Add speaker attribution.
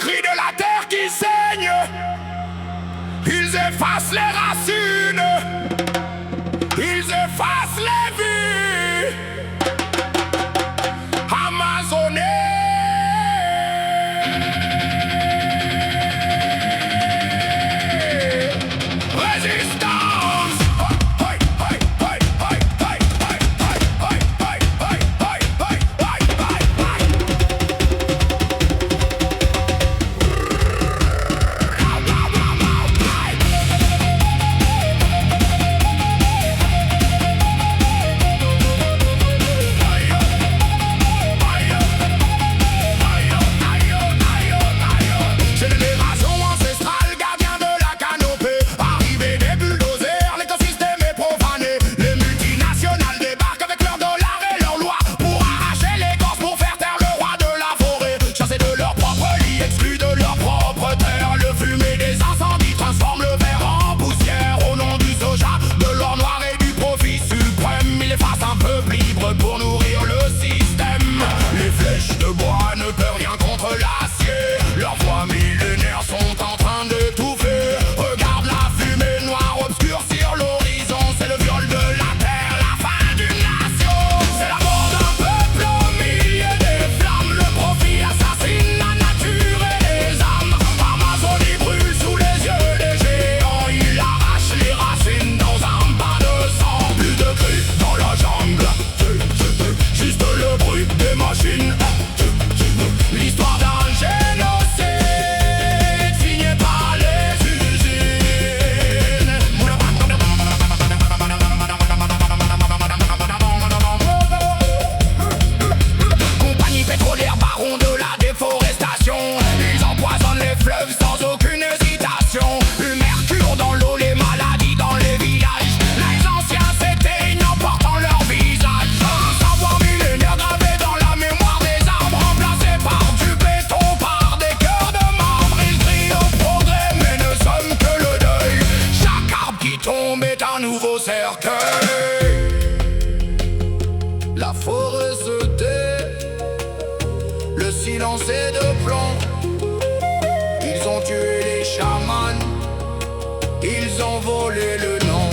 Speaker 1: cri de la terre qui saigne. Ils effacent les racines, ils effacent les vies. Amazonais, résistance. Pour nourrir le système, les flèches de bois ne peuvent rien contre l'acier. Leurs voix millénaires sont en train d'étouffer. Regarde la fumée noire obscurcir l'horizon. C'est le viol de la terre, la fin d'une nation. C'est la mort d'un peuple au milieu des flammes. Le profit assassine la nature et les âmes. Amazonie brûle sous les yeux des géants. Il arrache les racines dans un bain de sang. Plus de cris dans la jungle, juste le bruit des machines. L'histoire d'un génocide signé par les usines. Compagnie pétrolière, baron de la déforestation. Ils empoisonnent les fleuves sans aucune hésitation. Le mercure dans l'eau, les maladies dans les villages. Les anciens s'éteignent en portant leur visage. Un savoir millénaire gravé dans la mémoire des arbres, remplacé par du béton, par des cœurs de marbre. Ils crient au progrès mais ne sommes que le deuil. Chaque arbre qui tombe est un nouveau cercueil. La forêt se tait, le silence est de plomb. Ils ont tué les chamans, ils ont volé le nom.